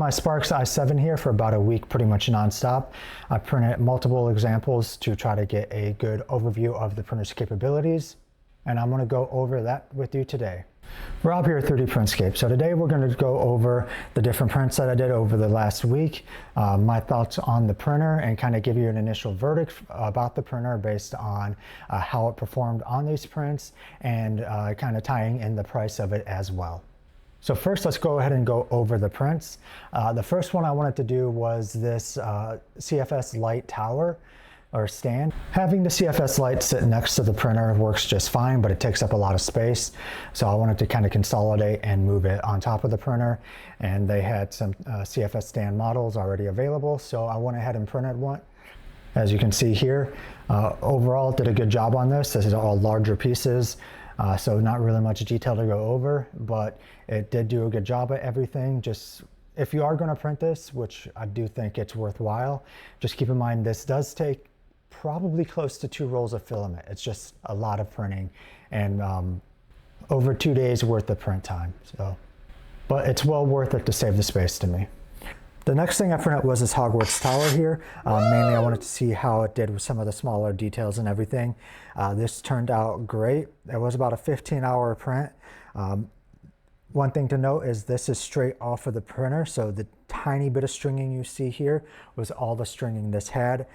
my Sparks i7 here for about a week, pretty much nonstop. I printed multiple examples to try to get a good overview of the printer's capabilities, and I'm going to go over that with you today. Rob here at 3D Printscape. So today we're going to go over the different prints that I did over the last week, my thoughts on the printer, and kind of give you an initial verdict about the printer based on how it performed on these prints, and kind of tying in the price of it as well. So first, let's go ahead and go over the prints. The first one I wanted to do was this CFS Lite tower or stand. Having the CFS Lite sit next to the printer works just fine, but it takes up a lot of space. So I wanted to kind of consolidate and move it on top of the printer. And they had some CFS stand models already available, so I went ahead and printed one. As you can see here, overall did a good job on this. This is all larger pieces. So not really much detail to go over, but it did do a good job at everything. Just if you are going to print this, which I do think it's worthwhile, just keep in mind this does take probably close to 2 rolls of filament. It's just a lot of printing, and over 2 days worth of print time. So, but it's well worth it to save the space to me. The next thing I printed was this Hogwarts tower here. Mainly I wanted to see how it did with some of the smaller details and everything. This turned out great. It was about a 15-hour print. One thing to note is this is straight off of the printer, so the tiny bit of stringing you see here was all the stringing this had.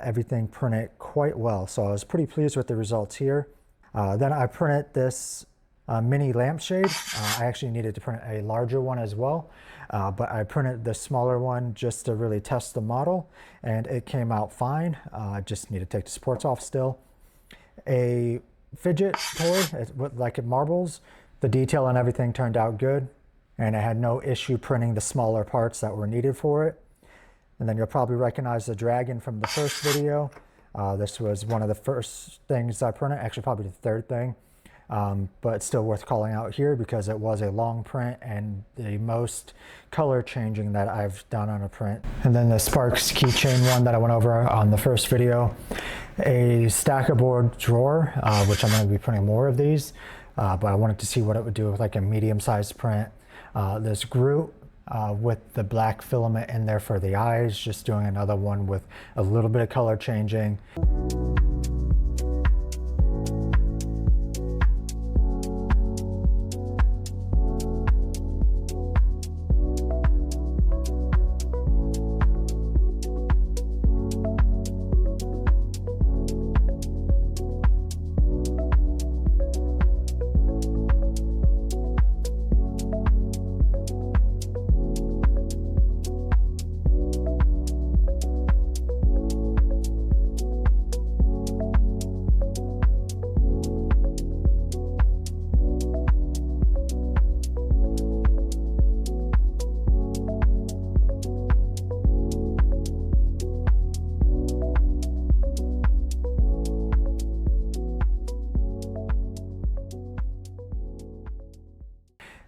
Everything printed quite well, so I was pretty pleased with the results here. Then I printed this mini lampshade. I actually needed to print a larger one as well, but I printed the smaller one just to really test the model, and it came out fine. I just need to take the supports off still. A Fidget toy, like marbles. The detail and everything turned out good, and I had no issue printing the smaller parts that were needed for it. And then you'll probably recognize the dragon from the first video. This was one of the first things I printed, actually probably the third thing, but it's still worth calling out here because it was a long print and the most color changing that I've done on a print. And then the Sparks keychain one that I went over on the first video. A stackable drawer, which I'm going to be printing more of these, but I wanted to see what it would do with like a medium-sized print. This Groot, with the black filament in there for the eyes, just doing another one with a little bit of color changing.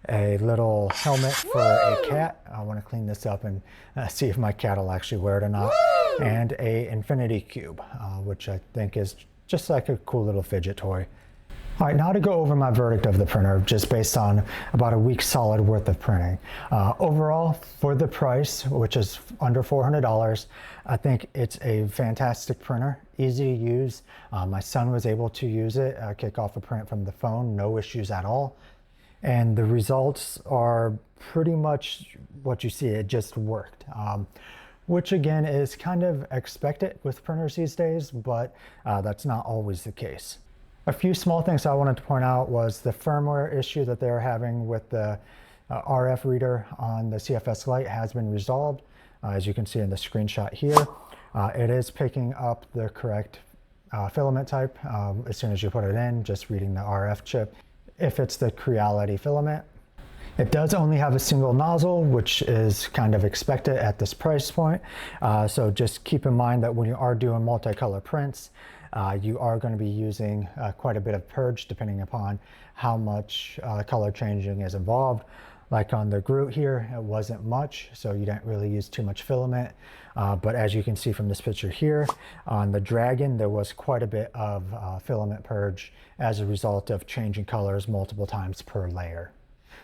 A little helmet for a cat. I want to clean this up and see if my cat will actually wear it or not. Woo! And a infinity cube, which I think is just like a cool little fidget toy. All right, now to go over my verdict of the printer, just based on about a week solid worth of printing. Overall, for the price, which is under $400, I think it's a fantastic printer, easy to use. My son was able to use it, kick off a print from the phone, no issues at all. And the results are pretty much what you see. It just worked, which again is kind of expected with printers these days, but that's not always the case. A few small things I wanted to point out was the firmware issue that they're having with the RF reader on the CFS Lite has been resolved. As you can see in the screenshot here, it is picking up the correct filament type as soon as you put it in, just reading the RF chip. If it's the Creality Filament, it does only have a single nozzle, which is kind of expected at this price point. So just keep in mind that when you are doing multicolor prints, you are going to be using quite a bit of purge depending upon how much color changing is involved. Like on the Groot here, it wasn't much, so you didn't really use too much filament. But as you can see from this picture here, on the Dragon, there was quite a bit of filament purge as a result of changing colors multiple times per layer.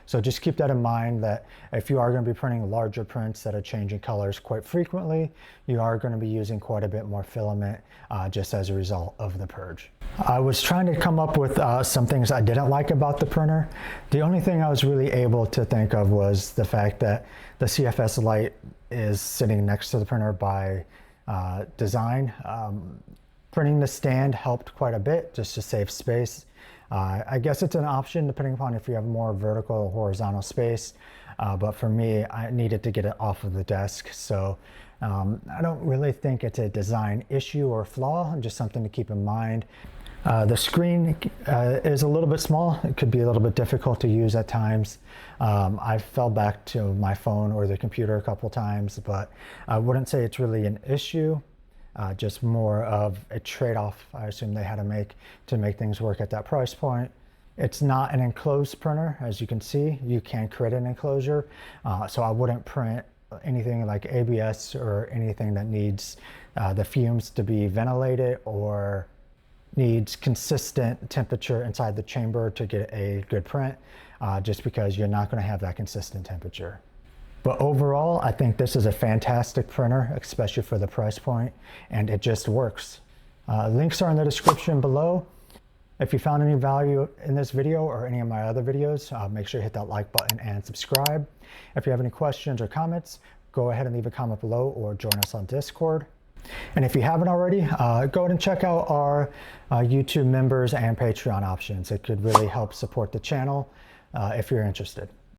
So just keep that in mind, that if you are going to be printing larger prints that are changing colors quite frequently, you are going to be using quite a bit more filament just as a result of the purge. I was trying to come up with some things I didn't like about the printer. The only thing I was really able to think of was the fact that the CFS Lite is sitting next to the printer by design. Printing the stand helped quite a bit just to save space. I guess it's an option depending upon if you have more vertical or horizontal space, but for me, I needed to get it off of the desk, so I don't really think it's a design issue or flaw, just something to keep in mind. The screen is a little bit small. It could be a little bit difficult to use at times. I fell back to my phone or the computer a couple times, but I wouldn't say it's really an issue. Just more of a trade-off I assume they had to make things work at that price point. It's not an enclosed printer, as you can see. You can create an enclosure, so I wouldn't print anything like ABS or anything that needs the fumes to be ventilated or needs consistent temperature inside the chamber to get a good print, just because you're not going to have that consistent temperature. But overall, I think this is a fantastic printer, especially for the price point, and it just works. Links are in the description below. If you found any value in this video or any of my other videos, make sure you hit that like button and subscribe. If you have any questions or comments, go ahead and leave a comment below or join us on Discord. And if you haven't already, go ahead and check out our YouTube members and Patreon options. It could really help support the channel if you're interested.